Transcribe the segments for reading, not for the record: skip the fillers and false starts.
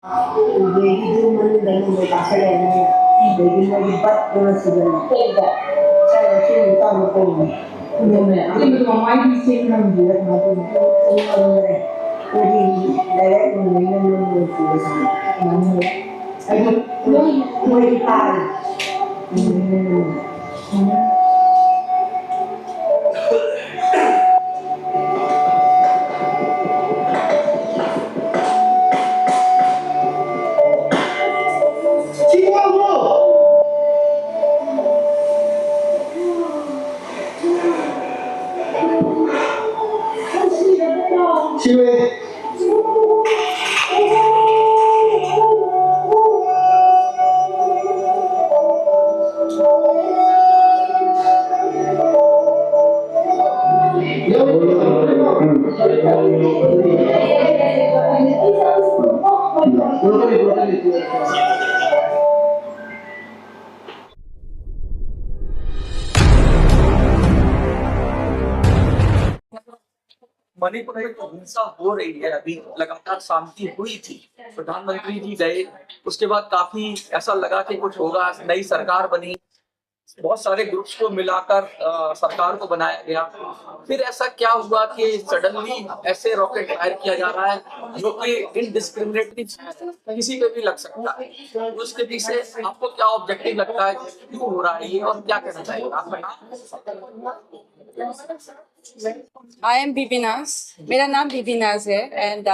Begitu dari hasilnya, begitu lipat penghasilan. Saya sih tahu pun. Ini memang di sini dia mati. Jadi dari mengenai itu mana? Ayo, mulai tahu. Siwe. Manipur में तो हिंसा हो रही है, अभी लगातार शांति हुई थी। प्रधानमंत्री जी गए, उसके बाद काफी ऐसा लगा कि कुछ होगा, नई सरकार बनी, बहुत सारे ग्रुप्स को मिलाकर सरकार को बनाया गया। फिर ऐसा क्या हुआ कि सडनली ऐसे रॉकेट फायर किया जा रहा है जो कि इनडिस्क्रिमिनेटली किसी पे भी लग सकता है। उसके पीछे आपको क्या ऑब्जेक्टिव लगता है, क्यों हो रहा है ये और क्या कहना चाहिए आप? आई एम बीबीनाज, मेरा नाम बीबीनाज है एंड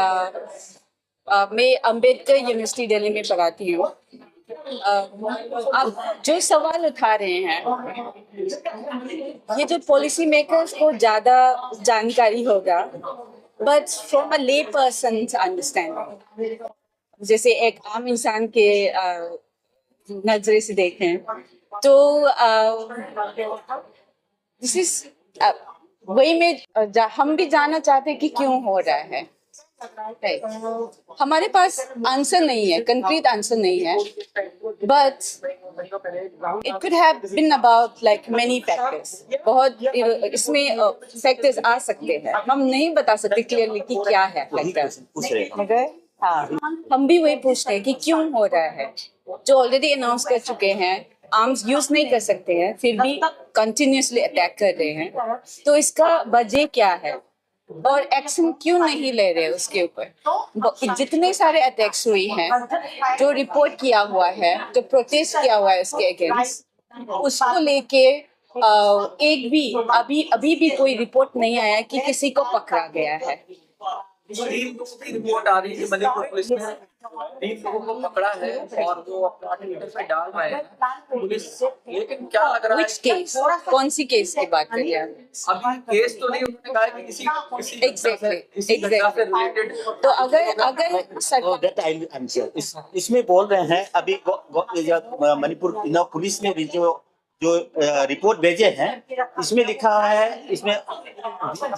मैं अम्बेडकर यूनिवर्सिटी दिल्ली में पढ़ाती हूँ। आप जो सवाल उठा रहे हैं, ये जो पॉलिसी मेकर्स को ज़्यादा जानकारी होगा, बट फ्रॉम अ ले पर्सन अंडरस्टैंडिंग, जैसे एक आम इंसान के नजरे से देखें तो दिस इज वही में हम भी जानना चाहते हैं कि क्यों हो रहा है। हमारे पास आंसर नहीं है, कंक्रीट आंसर नहीं है, but it could have been about like many factors. बहुत इसमें फैक्टर्स आ सकते हैं, हम नहीं बता सकते क्लियरली कि क्या है फैक्टर्स, मगर हाँ हम भी वही पूछते हैं कि क्यों हो रहा है। जो ऑलरेडी अनाउंस कर चुके हैं, आर्म्स यूज नहीं कर सकते हैं, फिर भी कंटिन्यूसली अटैक कर रहे हैं, तो इसका वजह क्या है और एक्शन क्यों नहीं ले रहे उसके ऊपर। जितने सारे अटैक्स हुई हैं, जो रिपोर्ट किया हुआ है, जो प्रोटेस्ट किया हुआ है उसके अगेंस्ट, उसको लेके एक भी अभी भी कोई रिपोर्ट नहीं आया कि किसी को पकड़ा गया है। 3 लोगों की रिपोर्ट आ रही है कि मणिपुर पुलिस ने 3 लोगों को पकड़ा है और वो अपना ट्विटर पे डाल रहे हैं पुलिस। लेकिन क्या लग रहा है, Which case? कौन सी केस की बात कर रहे हैं? अभी केस तो नहीं, उन्होंने कहा कि किसी Exactly. से रिलेटेड। तो अगर that I'll answer. इसमें बोल रहे हैं अभी मणिपुर पुलिस ने जो रिपोर्ट भेजे हैं, इसमें लिखा है, इसमें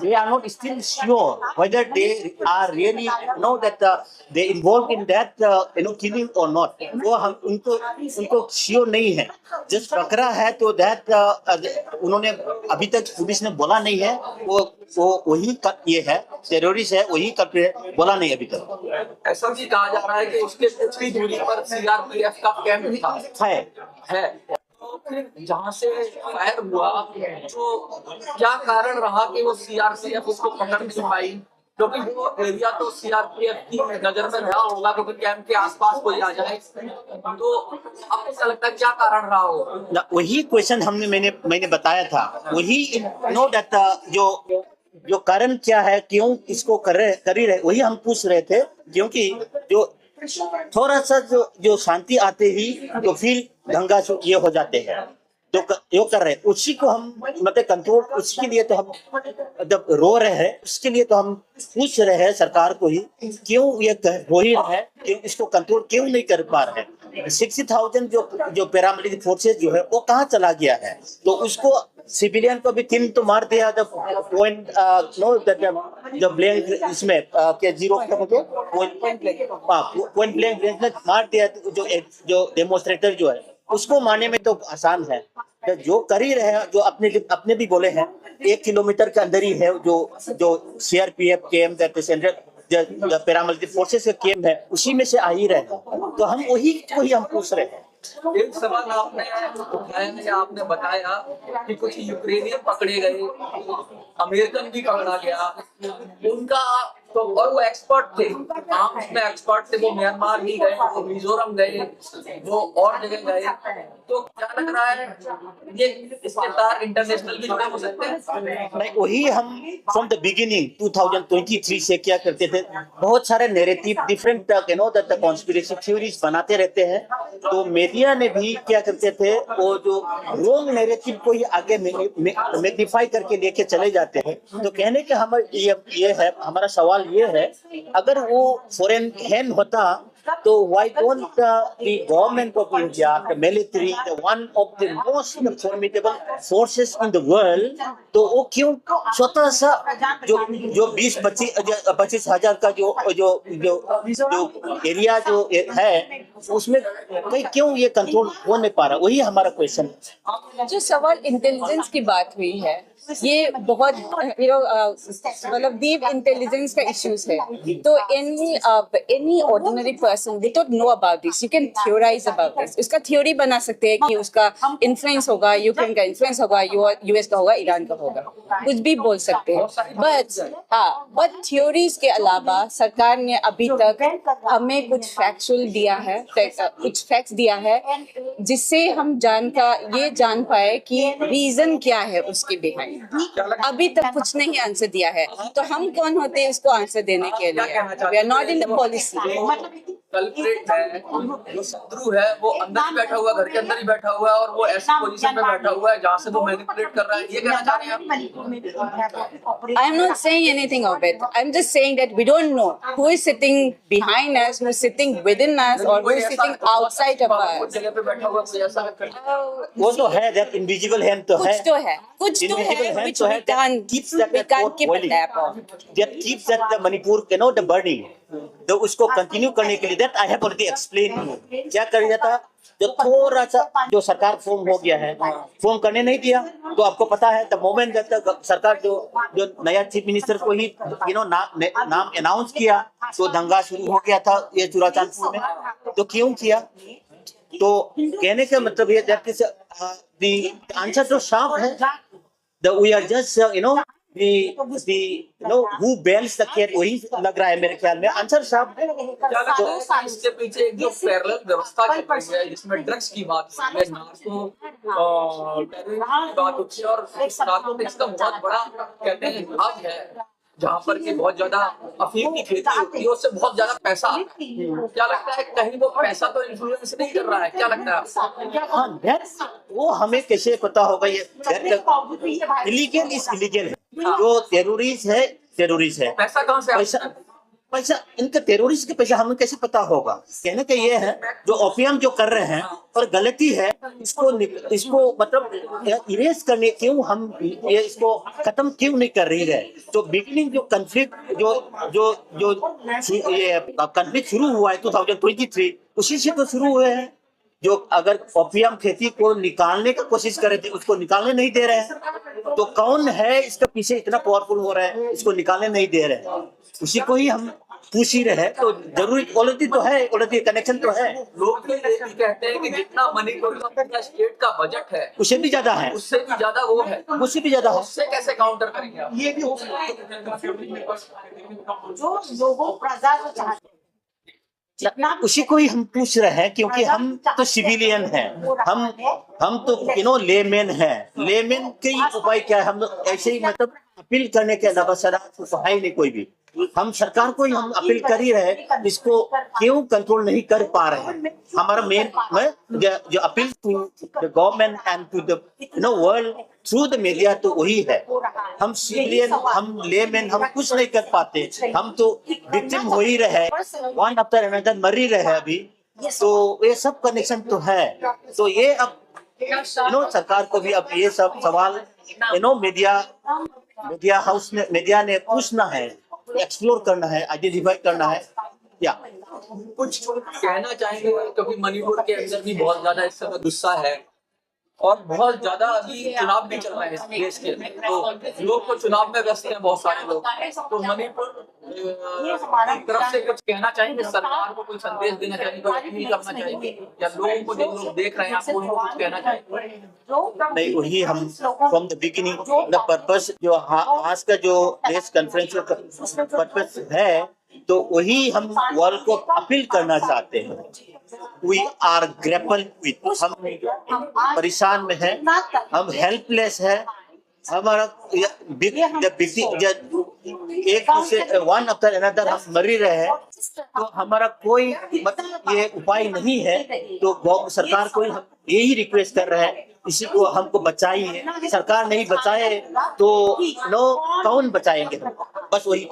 they are not still sure whether they are really know that they involved in that killing or not. वो हम उनको श्योर नहीं है। जस्ट पकड़ा है तो दैट उन्होंने अभी तक पुलिस ने बोला नहीं है, वो वही ये है, टेररिस्ट है, वही बोला नहीं अभी तक। ऐसा भी कहा जा रहा है कि उसके कुछ ही दूरी पर सीआरपीएफ का कैंप था है। तो फिर जहाँ से फायर हुआ, तो क्या कारण रहा कि वो सीआरपीएफ उसको पकड़ नहीं पाई? क्योंकि वो एरिया तो सीआरपीएफ की नजर में रहा होगा, क्योंकि कैंप के आसपास कोई आ जाए, तो आपको क्या लगता है क्या कारण रहा हो? वही क्वेश्चन मैंने बताया था, वही नो दैट जो कारण क्या है, क्यों इसको कर रहे वही हम पूछ रहे थे। क्योंकि जो थोड़ा सा जो शांति आते ही तो फिर दंगा ये हो जाते हैं, तो यो कर रहे, उसी को हम मतलब कंट्रोल, उसके लिए तो हम जब रो रहे हैं, उसके लिए तो हम पूछ रहे हैं सरकार को ही, क्यों ये हो ही रहा है, क्यों इसको कंट्रोल क्यों नहीं कर पा रहे हैं। 60,000 जो पैरामिलिट्री फोर्सेज जो है वो कहाँ चला गया है, तो उसको सिविलियन को भी 3 तो मार दिया। जब पॉइंट जब ब्लैंक इसमें क्या जीरो पॉइंट ब्लैंक रेंज में मार दिया, जो डेमोन्स्ट्रेटर जो है उसको मारने में तो आसान है। तो जो कर ही रहे हैं, जो अपने भी बोले हैं 1 किलोमीटर के अंदर ही है जो सीआरपीएफ कैंप, सेंट्रल जो पैरामिलिट्री फोर्सेस के केम है उसी में से आ ही रहे हैं, तो हम वही हम पूछ रहे हैं। एक सवाल आपने उठाया या आपने बताया कि कुछ यूक्रेनियन पकड़े गए, अमेरिकन भी पकड़ा गया, उनका तो और वो एक्सपर्ट थे, आर्म्स में एक्सपर्ट थे, वो म्यांमार भी गए, वो मिजोरम गए, वो और जगह गए, तो क्या लग रहा है ये इसके तार इंटरनेशनल भी जुड़े हो सकते हैं? नहीं, वही हम फ्रॉम द बिगिनिंग 2023 से क्या करते थे, बहुत सारे narrative different the conspiracy theories बनाते रहते हैं, तो मीडिया ने भी क्या करते थे, वो जो रॉन्ग नैरेटिव को ही आगे मैग्नीफाई करके लेके चले जाते हैं। तो कहने का हम ये है, हमारा सवाल ये है, अगर वो फॉरेन हैंड होता तो why don't the government of India, the military, the one of the most formidable forces in the world, तो वो क्यों स्वतः सा जो 20-25 हजार का जो एरिया जो है उसमें कहीं क्यों ये कंट्रोल हो नहीं पा रहा, वही हमारा क्वेश्चन है। जो सवाल इंटेलिजेंस की बात हुई है, ये बहुत मतलब डीप इंटेलिजेंस का इश्यूज है, तो any ordinary person they don't know about this, you can theorise about this, उसका थ्योरी बना सकते हैं कि उसका इन्फ्लुएंस होगा, यूक्रेन का इन्फ्लुएंस होगा, यूएस का होगा, ईरान का होगा, कुछ भी बोल सकते हैं, बट थ्योरीज के अलावा सरकार ने अभी तक हमें कुछ फैक्चुअल दिया है, कुछ फैक्ट्स दिया है, जिससे हम ये जान पाए कि रीजन क्या है उसके बिहाइंड। अभी तक कुछ नहीं आंसर दिया है, तो हम कौन होते हैं उसको आंसर देने के लिए? We are not in the policy. Culprit है, जो शत्रु है, वो अंदर ही बैठा हुआ, घर के अंदर ही बैठा हुआ है, और वो ऐसी पोजीशन में बैठा हुआ है जहाँ से वो मैनिपुलेट कर रहा है, ये कहना चाह रहे हैं आप? I am not saying anything of it. I'm just saying that we don't know who is sitting behind us, who is sitting within us, or who is sitting outside of us. जगह पे बैठा हुआ कोई ऐसा वो तो है, that invisible hand तो है, कुछ तो है, which we can't keep a tap on. that keeps that Manipur, the burning, तो उसको कंटिन्यू करने के लिए, that I have already explained, क्या कर जाता, जो थोड़ा सा जो सरकार फॉर्म हो गया है, फॉर्म करने नहीं दिया, तो आपको पता है द मोमेंट जब सरकार जो नया चीफ मिनिस्टर को ही नाम अनाउंस किया, तो दंगा शुरू हो गया था ये चुराचांदपुर में। तो क्यों किया? तो कहने का मतलब ये the answer तो साफ है, we are just who bails the cat, वही लग रहा है मेरे ख्याल में, आंसर साफ है। क्या लगता है इसके पीछे एक जो पैरेलल व्यवस्था चल रही है, जिसमें ड्रग्स की बात होती है, नार्को टेररिज्म की बात होती है, और नार्कोटिक्स का बहुत बड़ा कहते हैं भाग है, जहाँ पर कि बहुत ज्यादा अफीम की खेती होती है, उससे बहुत ज्यादा पैसा आता है। क्या लगता है कहीं वो पैसा तो इन्फ्लुएंस नहीं कर रहा है? क्या लगता है आपको? वो हमें कैसे पता होगा? ये इलीगल इज इलीगल है, जो टेररिस्ट है, पैसा कहाँ से पैसा इनका टेररिस्ट के पैसा हमें कैसे पता होगा? कहने का ये है, जो ओपियम जो कर रहे हैं और गलती है, इसको मतलब इरेज करने क्यों हम ये इसको खत्म क्यों नहीं कर रही है? तो बिगिनिंग जो कन्फ्लिक्ट जो ये कन्फ्लिक्ट शुरू हुआ है 2023, उसी से तो शुरू हुए हैं। जो अगर ओपियम खेती को निकालने की कोशिश कर रहे थे, उसको निकालने नहीं दे रहे हैं, तो कौन है इसके पीछे इतना पावरफुल हो रहा है, इसको निकालने नहीं दे रहे हैं? उसी को ही हम पूछ ही रहे हैं। तो जरूरी ऑलरेडी तो है, ऑलरेडी कनेक्शन तो है। लोग भी कहते हैं कि जितना मणिपुर का स्टेट का बजट है उससे भी ज्यादा है, उससे भी ज्यादा वो है, उससे भी ज्यादा है। उससे कैसे काउंटर करेंगे आप? ये भी हो सकता है जो लोगों प्रजा को चाहते उसी को ही हम पूछ रहे हैं, क्योंकि हम तो सिविलियन हैं, हम तो लेमैन हैं। लेमैन के उपाय क्या है? हम ऐसे ही मतलब अपील करने के अलावा तो है ही नहीं कोई भी। हम सरकार को ही हम अपील कर ही रहे, इसको क्यों कंट्रोल नहीं कर पा रहे हैं? हमारा मेन जो appeal to the government and to the world through the media तो वही है। हम सिविलियन, हम लेमैन, हम कुछ नहीं कर पाते, हम तो विक्टिम हो ही रहे, वन आफ्टर अनदर मर ही रहे अभी। तो ये सब कनेक्शन तो है। तो ये अब सरकार को भी अब ये सब सवाल मीडिया हाउस ने, मीडिया ने पूछना है, एक्सप्लोर करना है, आइडेंटिफाई करना है। या कुछ कहना चाहेंगे? क्योंकि मणिपुर के अंदर भी बहुत ज्यादा इस समय गुस्सा है, और बहुत ज्यादा अभी चुनाव भी चल रहे हैं इस देश के, तो लोग तो चुनाव में व्यस्त हैं बहुत सारे लोग। तो मणिपुर की तरफ से कुछ कहना चाहेंगे, सरकार को कोई संदेश देना चाहेंगे, कोई अपील करना चाहेंगे, या लोगों को जो लोग देख रहे हैं आपको उनको कुछ कहना चाहेंगे? नहीं, वही हम from the beginning the purpose जो आज का जो प्रेस कॉन्फ्रेंस का पर्पस है, तो वही हम वर्ल्ड को अपील करना चाहते हैं। वी आर ग्रेपल विथ, हम परेशान में हैं, हम हेल्पलेस है, हमारा एक दूसरे वन आफ्टर अनदर हम मर रहे हैं, तो हमारा कोई ये उपाय नहीं है। तो सरकार को हम यही रिक्वेस्ट कर रहे हैं, इसी को हमको बचाइए। सरकार नहीं बचाए तो नो कौन बचाएंगे हम, बस वही।